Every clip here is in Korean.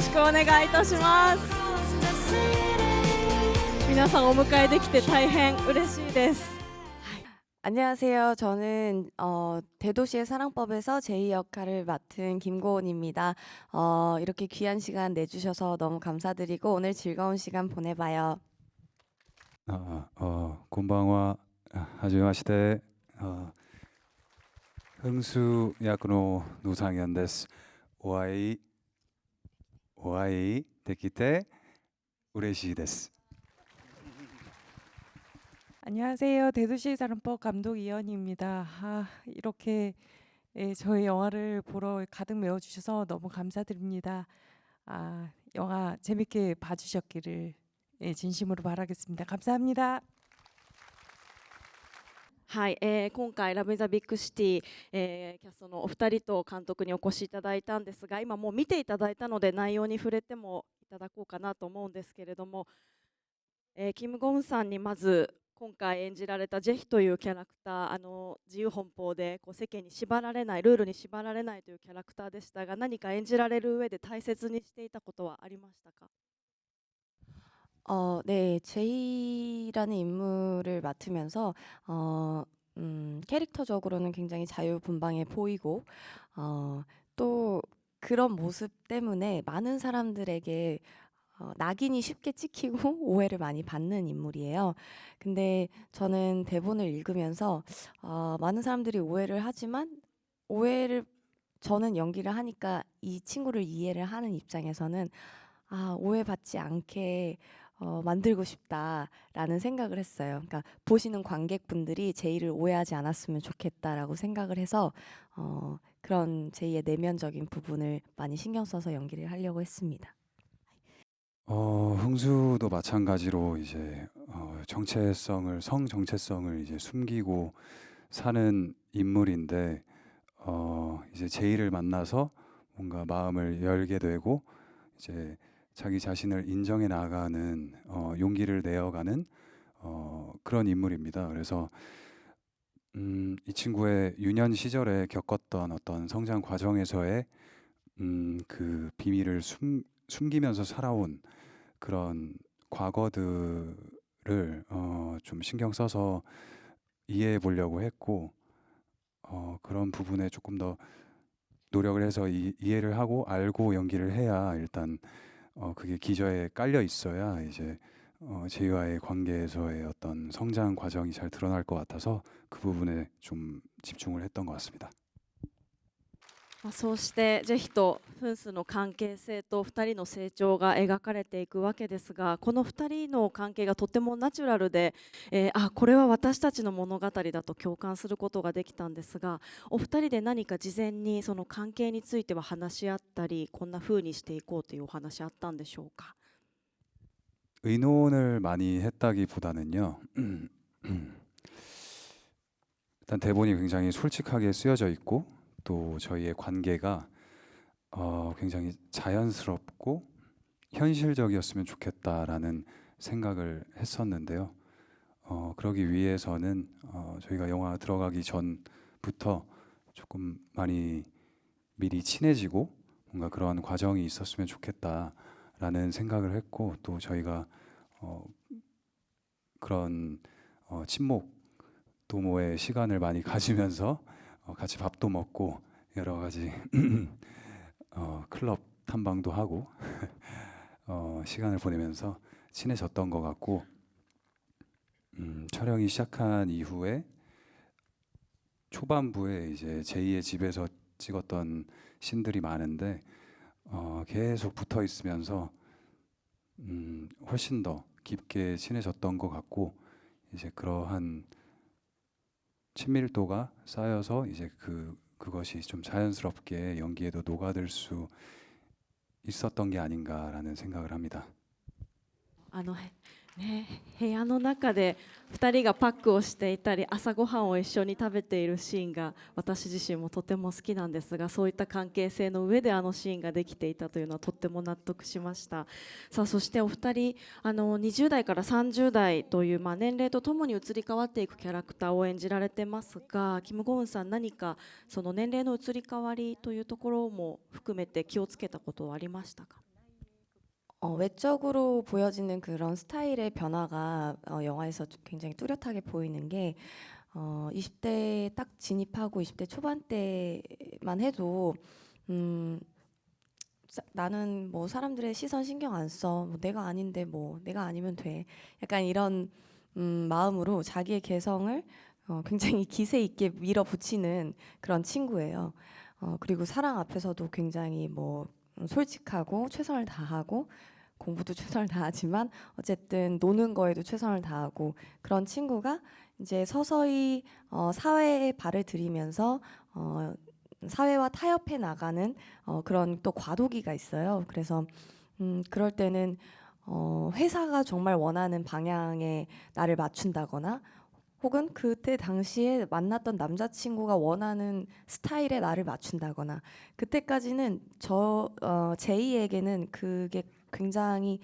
しくお願いいたします。皆さんお迎えできて大変嬉しいです。안녕하세요. 저는 대도시의 사랑법에서 제이 역할을 맡은 김고은입니다. 이렇게 귀한 시간 내주셔서 너무 감사드리고 오늘 즐거운 시간 보내봐요. こんばんは。はじめまして。흥수役の노상현です。お会いできて嬉しいです。 안녕하세요. 대도시 사랑법 감독 이현희입니다. 이렇게 저희 영화를 보러 가득 메워주셔서 너무 감사드립니다. 영화 재밌게 봐주셨기를 진심으로 바라겠습니다. 감사합니다. はい、今回ラブ・イン・ザ・ビッグ・シティ、キャストのお二人と監督にお越しいただいたんですが、今もう見ていただいたので内容に触れてもいただこうかなと思うんですけれども、キム・ゴンさんにまず今回演じられたジェヒというキャラクター、自由奔放でこう世間に縛られない、ルールに縛られないというキャラクターでしたが、何か演じられる上で大切にしていたことはありましたか？ 네, 제이라는 인물을 맡으면서 캐릭터적으로는 굉장히 자유분방해 보이고 또 그런 모습 때문에 많은 사람들에게 낙인이 쉽게 찍히고 오해를 많이 받는 인물이에요. 근데 저는 대본을 읽으면서 많은 사람들이 오해를 하지만 저는 연기를 하니까 이 친구를 이해를 하는 입장에서는 오해받지 않게 만들고 싶다라는 생각을 했어요. 그러니까 보시는 관객분들이 제이를 오해하지 않았으면 좋겠다라고 생각을 해서 그런 제이의 내면적인 부분을 많이 신경 써서 연기를 하려고 했습니다. 흥수도 마찬가지로 이제 성 정체성을 이제 숨기고 사는 인물인데 이제 제이를 만나서 뭔가 마음을 열게 되고 이제 자기 자신을 인정해 나가는 용기를 내어가는 그런 인물입니다. 그래서 이 친구의 유년 시절에 겪었던 어떤 성장 과정에서의 그 비밀을 숨기면서 살아온 그런 과거들을 좀 신경 써서 이해해 보려고 했고 그런 부분에 조금 더 노력을 해서 이해를 하고 알고 연기를 해야 일단 그게 기저에 깔려 있어야 이제 제이와의 관계에서의 어떤 성장 과정이 잘 드러날 것 같아서 그 부분에 좀 집중을 했던 것 같습니다. そうしてジェヒとフンスの関係性と2人の成長が描かれていくわけですが、この2人の関係がとてもナチュラルで、これは私たちの物語だと共感することができたんですが、お二人で何か事前にその関係については話し合ったり、こんな風にしていこうというお話あったんでしょうか？ 의논을 많이 했다기보다는요. 일단 대본이 굉장히 솔직하게 쓰여져 있고 또 저희의 관계가 굉장히 자연스럽고 현실적이었으면 좋겠다라는 생각을 했었는데요. 그러기 위해서는 저희가 영화 들어가기 전부터 조금 많이 미리 친해지고 뭔가 그런 과정이 있었으면 좋겠다라는 생각을 했고 또 저희가 그런 친목 도모의 시간을 많이 가지면서 같이 밥도 먹고 여러 가지 클럽 탐방도 하고 시간을 보내면서 친해졌던 것 같고 촬영이 시작한 이후에 초반부에 이제 제이의 집에서 찍었던 씬들이 많은데 계속 붙어 있으면서 훨씬 더 깊게 친해졌던 것 같고 이제 그러한 친밀도가 쌓여서 이제 그것이 좀 자연스럽게 연기에도 녹아들 수 있었던 게 아닌가라는 생각을 합니다. 部屋の中で2人がパックをしていたり朝ごはんを一緒に食べているシーンが私自身もとても好きなんですが、そういった関係性の上であのシーンができていたというのはとっても納得しました。さあそしてお二人20代から30代という、年齢とともに移り変わっていくキャラクターを演じられてますが、キム・ゴウンさん何かその年齢の移り変わりというところも含めて気をつけたことはありましたか？ 외적으로 보여지는 그런 스타일의 변화가 영화에서 굉장히 뚜렷하게 보이는 게 20대 딱 진입하고 20대 초반 때만 해도 나는 뭐 사람들의 시선 신경 안 써. 뭐 내가 아닌데 뭐 내가 아니면 돼. 약간 이런 마음으로 자기의 개성을 굉장히 기세 있게 밀어붙이는 그런 친구예요. 그리고 사랑 앞에서도 굉장히 뭐 솔직하고 최선을 다하고 공부도 최선을 다하지만 어쨌든 노는 거에도 최선을 다하고 그런 친구가 이제 서서히 사회에 발을 들이면서 사회와 타협해 나가는 그런 또 과도기가 있어요. 그래서 그럴 때는 회사가 정말 원하는 방향에 나를 맞춘다거나 혹은 그때 당시에 만났던 남자친구가 원하는 스타일에 나를 맞춘다거나 그때까지는 제이에게는 그게 굉장히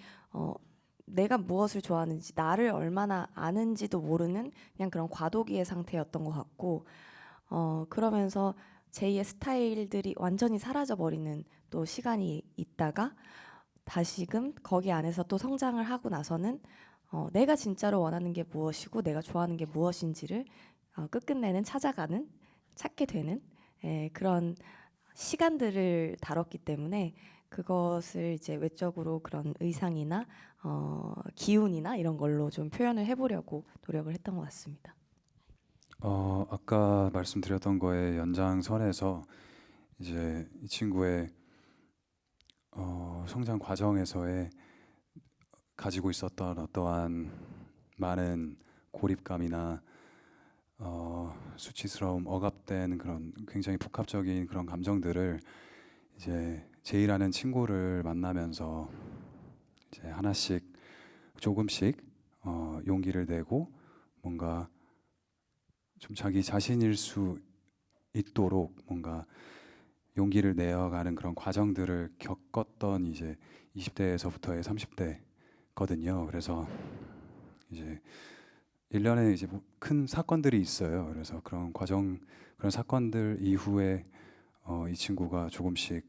내가 무엇을 좋아하는지 나를 얼마나 아는지도 모르는 그냥 그런 과도기의 상태였던 것 같고 그러면서 제이의 스타일들이 완전히 사라져 버리는 또 시간이 있다가 다시금 거기 안에서 또 성장을 하고 나서는 내가 진짜로 원하는 게 무엇이고 내가 좋아하는 게 무엇인지를 끝끝내는 찾게 되는 그런 시간들을 다뤘기 때문에 그것을 이제 외적으로 그런 의상이나 기운이나 이런 걸로 좀 표현을 해보려고 노력을 했던 것 같습니다. 아까 말씀드렸던 거의 연장선에서 이제 이 친구의 성장 과정에서의 가지고 있었던 어떠한 많은 고립감이나 수치스러움, 억압된 그런 굉장히 복합적인 그런 감정들을 이제 제이라는 친구를 만나면서 이제 하나씩 조금씩 용기를 내고 뭔가 좀 자기 자신일 수 있도록 뭔가 용기를 내어가는 그런 과정들을 겪었던 이제 20대에서부터의 30대거든요. 그래서 이제 1년에 이제 뭐 큰 사건들이 있어요. 그래서 그런 사건들 이후에 이 친구가 조금씩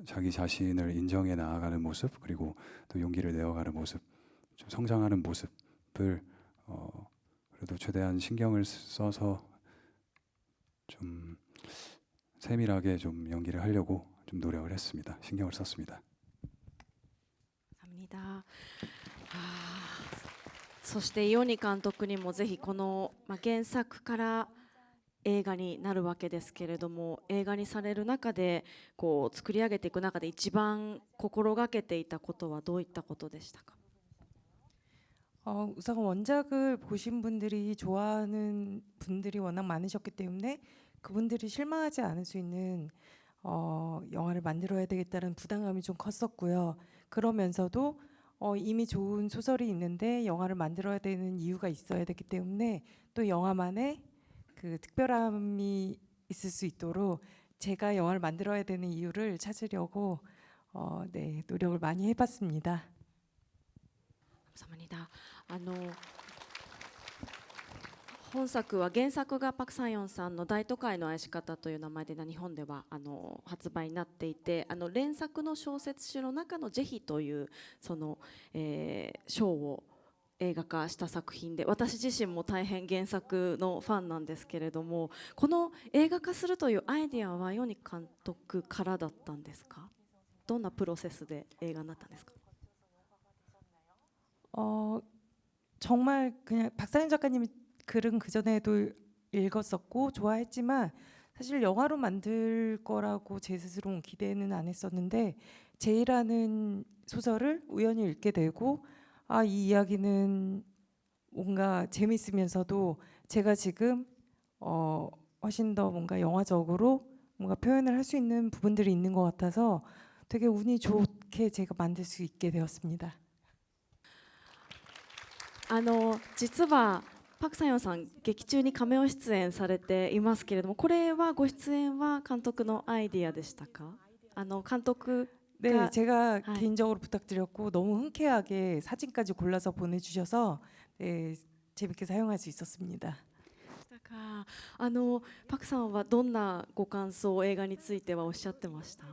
자기 자신을 인정해 나아가는 모습 그리고 또 용기를 내어가는 모습, 좀 성장하는 모습을 그래도 최대한 신경을 써서 좀 세밀하게 좀 연기를 하려고 좀 노력을 했습니다. 신경을 썼습니다. 감사합니다. そしてイオニ監督にもぜひこの、原作から映画になるわけですけれども、映画にされる中でこう作り上げていく中で一番心がけていたことはどういったことでしたか？ 우선 원작을 보신 분들이 좋아하는 분들이 워낙 많으셨기 때문에 그분들이 실망하지 않을 수 있는 영화를 만들어야 되겠다는 부담감이 좀 컸었고요. 그러면서도 이미 좋은 소설이 있는데 영화를 만들어야 되는 이유가 있어야 되기 때문에 또 영화만의 그 특별함이 있을 수 있도록 제가 영화를 만들어야 되는 이유를 찾으려고 노력을 많이 해봤습니다. 감사합니다. 本作は原作がパク・サンヨンさんの大都会の愛し方という名前で日本では発売になっていて、連作の小説集の中のジェヒというその、章を映画化した作品で、私自身も大変原作のファンなんですけれども、この映画化するというアイデアはイオニ監督からだったんですか？どんなプロセスで映画になったんですか？ 정말 그냥 박사님 작가님이 글은 그 전에도 읽었었고 좋아했지만 사실 영화로 만들 거라고 제 스스로는 기대는 안 했었는데 제이라는 소설을 우연히 읽게 되고 이 이야기는 뭔가 재밌으면서도 제가 지금 훨씬 더 뭔가 영화적으로 뭔가 표현을 할 수 있는 부분들이 있는 것 같아서 되게 운이 좋게 제가 만들 수 있게 되었습니다. 実はパク・サヨンさん劇中にカメオ出演されていますけれども、これはご出演は監督のアイディアでしたか？監督 네, 제가 개인적으로 부탁드렸고 너무 흔쾌하게 사진까지 골라서 보내주셔서 재밌게 사용할 수 있었습니다. パクさんはどんなご感想を映画についてはおっしゃってました？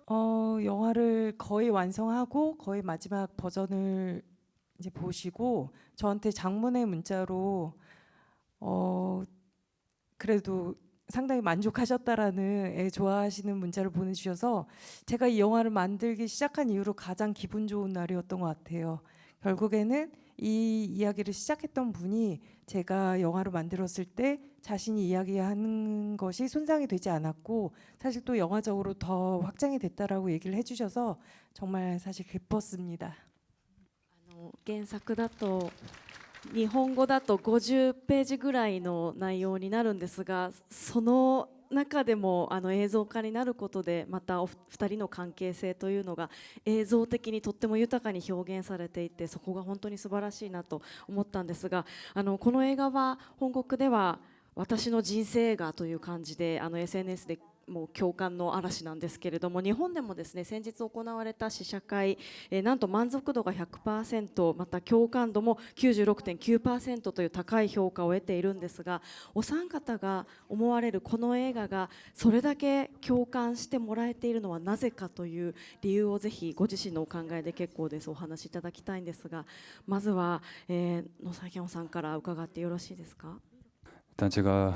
영화를 거의 완성하고 거의 마지막 버전을 이제 보시고 저한테 장문의 문자로 그래도 상당히 만족하셨다라는 좋아하시는 문자를 보내주셔서 제가 이 영화를 만들기 시작한 이후로 가장 기분 좋은 날이었던 것 같아요. 결국에는 이 이야기를 시작했던 분이 제가 영화를 만들었을 때 자신이 이야기하는 것이 손상이 되지 않았고 사실 또 영화적으로 더 확장이 됐다라고 얘기를 해주셔서 정말 사실 기뻤습니다. 原作だと日本語だと50ページぐらいの内容になるんですが、その中でも映像化になることでまた二人の関係性というのが映像的にとっても豊かに表現されていて、そこが本当に素晴らしいなと思ったんですが、この映画は本国では私の人生映画という感じでSNS でもう共感の嵐なんですけれども、日本でもですね先日行われた試写会、なんと満足度が 100%、 また共感度も 96.9% という高い評価を得ているんですが、お三方が思われるこの映画がそれだけ共感してもらえているのはなぜかという理由をぜひご自身のお考えで結構です、お話しいただきたいんですが、まずはノサヒョンさんから伺ってよろしいですか。 일단 제가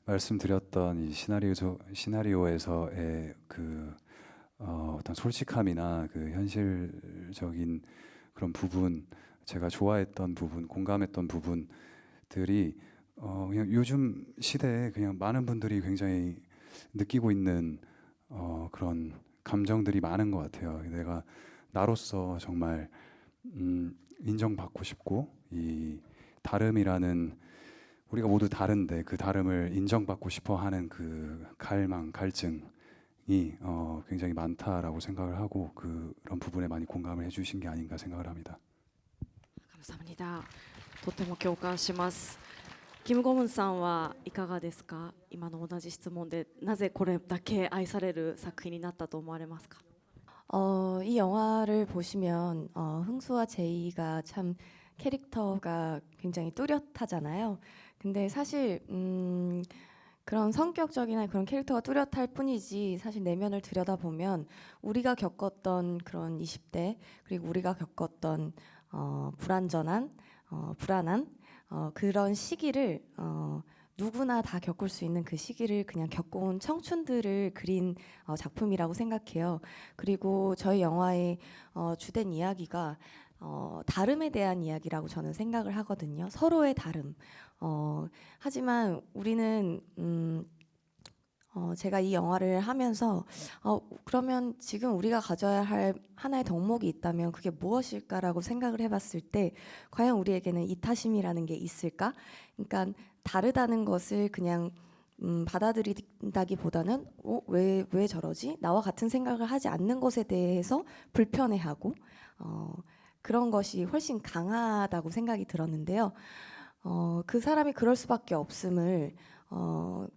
말씀드렸던 이 시나리오에서의 어떤 솔직함이나 그 현실적인 그런 부분, 제가 좋아했던 부분, 공감했던 부분들이 그냥 요즘 시대에 그냥 많은 분들이 굉장히 느끼고 있는 그런 감정들이 많은 것 같아요. 내가 나로서 정말 인정받고 싶고, 이 다름이라는, 우리가 모두 다른데 그 다름을 인정받고 싶어하는 그 갈망, 갈증이 굉장히 많다라고 생각을 하고 그런 부분에 많이 공감을 해주신 게 아닌가 생각을 합니다. 감사합니다. とても共感します。キム・ゴムンさんはいかがですか。今の同じ質問でなぜこれだけ愛される作品になったと思われますか。 이 영화를 보시면 흥수와 제이가 참 캐릭터가 굉장히 뚜렷하잖아요. 근데 사실 그런 성격적이나 그런 캐릭터가 뚜렷할 뿐이지 사실 내면을 들여다보면 우리가 겪었던 그런 20대, 그리고 우리가 겪었던 불완전한, 불안한 그런 시기를 누구나 다 겪을 수 있는 그 시기를 그냥 겪어온 청춘들을 그린 작품이라고 생각해요. 그리고 저희 영화의 주된 이야기가 다름에 대한 이야기라고 저는 생각을 하거든요. 서로의 다름. 하지만 우리는 제가 이 영화를 하면서 그러면 지금 우리가 가져야 할 하나의 덕목이 있다면 그게 무엇일까라고 생각을 해봤을 때 과연 우리에게는 이타심이라는 게 있을까? 그러니까 다르다는 것을 그냥 받아들인다기보다는 왜 저러지? 나와 같은 생각을 하지 않는 것에 대해서 불편해하고 그런 것이 훨씬 강하다고 생각이 들었는데요. 그 사람이 그럴 수밖에 없음을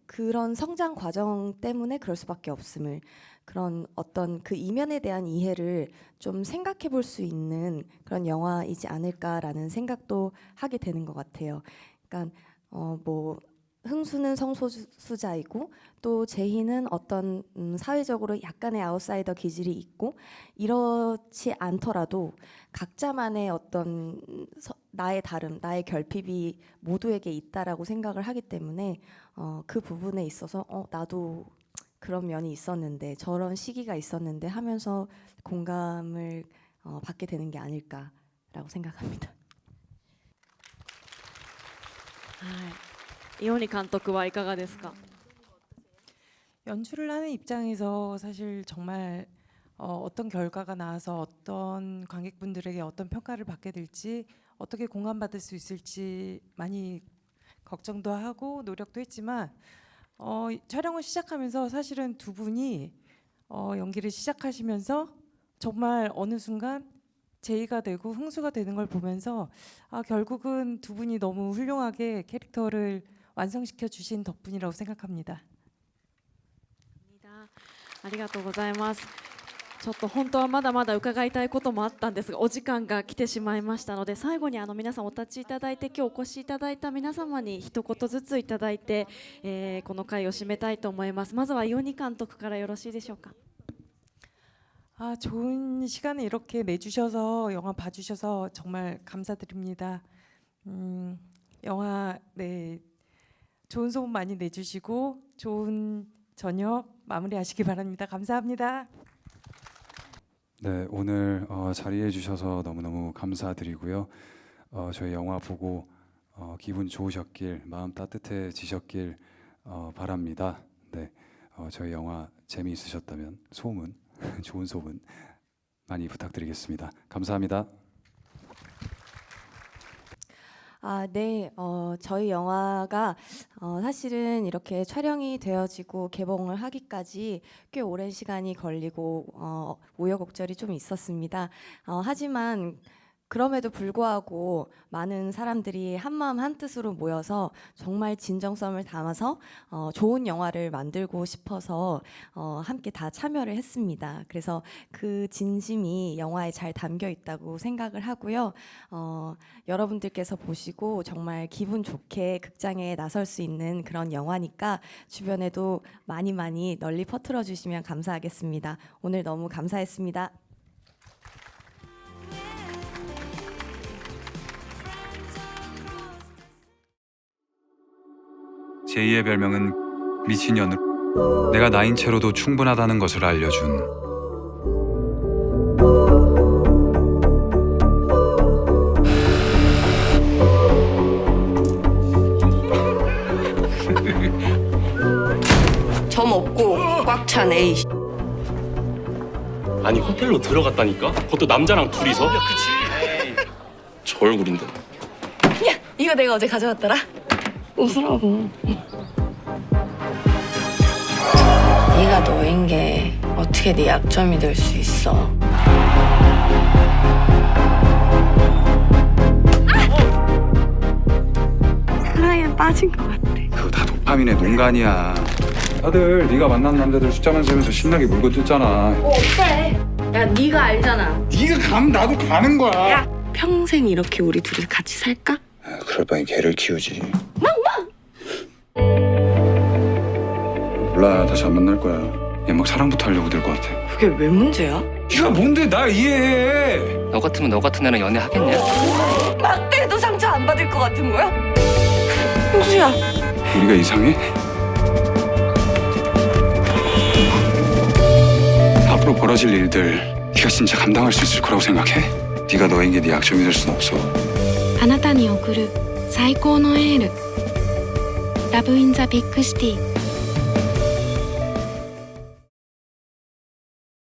그런 성장 과정 때문에 그럴 수밖에 없음을 그런 어떤 그 이면에 대한 이해를 좀 생각해 볼 수 있는 그런 영화이지 않을까라는 생각도 하게 되는 것 같아요. 그러니까 뭐 흥수는 성소수자이고 또 제희는 어떤 사회적으로 약간의 아웃사이더 기질이 있고 이렇지 않더라도 각자만의 어떤 나의 다름, 나의 결핍이 모두에게 있다라고 생각을 하기 때문에 그 부분에 있어서 나도 그런 면이 있었는데 저런 시기가 있었는데 하면서 공감을 받게 되는 게 아닐까라고 생각합니다. イオニ監督はいかがですか。 연출을 하는 입장에서 사실 정말 어떤 결과가 나와서 어떤 관객분들에게 어떤 평가를 받게 될지 어떻게 공감받을 수 있을지 많이 걱정도 하고 노력도 했지만 촬영을 시작하면서 사실은 두 분이 연기를 시작하시면서 정말 어느 순간 제이가 되고 흥수가 되는 걸 보면서 결국은 두 분이 너무 훌륭하게 캐릭터를 완성시켜 주신 덕분이라고 생각합니다. ありがとうございます。ちょっと本当はまだまだ伺いたいこともあったんですがお時間が来てしまいましたので、最後に皆さんお立ちいただいて今日お越しいただいた皆様に一言ずついただいて、この回を締めたいと思います。まずはイオニ監督からよろしいでしょうか。 아, 좋은 시간을 이렇게 내주셔서 영화 봐주셔서 정말 감사드립니다. 영화 네 좋은 소문 많이 내주시고 좋은 저녁 마무리하시기 바랍니다. 감사합니다. 네, 오늘 자리해 주셔서 너무너무 감사드리고요. 저희 영화 보고 기분 좋으셨길, 마음 따뜻해지셨길 바랍니다. 네, 저희 영화 재미있으셨다면 소문, 좋은 소문 많이 부탁드리겠습니다. 감사합니다. 네. 저희 영화가 사실은 이렇게 촬영이 되어지고 개봉을 하기까지 꽤 오랜 시간이 걸리고 우여곡절이 좀 있었습니다. 하지만 그럼에도 불구하고 많은 사람들이 한마음 한뜻으로 모여서 정말 진정성을 담아서 좋은 영화를 만들고 싶어서 함께 다 참여를 했습니다. 그래서 그 진심이 영화에 잘 담겨 있다고 생각을 하고요. 여러분들께서 보시고 정말 기분 좋게 극장에 나설 수 있는 그런 영화니까 주변에도 많이 널리 퍼뜨려 주시면 감사하겠습니다. 오늘 너무 감사했습니다. 제2의 별명은 미친년으로 내가 나인 채로도 충분하다는 것을 알려준 점 없고 꽉 찬 A. 아니 호텔로 들어갔다니까? 그것도 남자랑 둘이서? 그치. 저 얼굴인데. 이거 내가 어제 가져왔더라. 웃으라고. 네가 너인 게 어떻게 네 약점이 될 수 있어? 사랑에 빠진 것 같아. 그거 다 도파민의 농간이야. 다들 네가 만난 남자들 숫자만 세면서 신나게 물고 뜯잖아. 어때? 야, 네가 알잖아. 네가 가면 나도 가는 거야. 야, 평생 이렇게 우리 둘이 같이 살까? 그럴 바엔 개를 키우지. 몰라, 다시 안 만날 거야. 얘 막 사랑부터 하려고 들 것 같아. 그게 왜 문제야? 네가 뭔데 날 이해해. 너 같으면 너 같은 애랑 연애 하겠냐? 막대도 상처 안 받을 것 같은 거야? 홍수야. 우리가 이상해? 앞으로 벌어질 일들 네가 진짜 감당할 수 있을 거라고 생각해? 네가 너인 게 네 약점이 될 순 없어. あなたに送る最高のエール。ラブインザビッグシティ。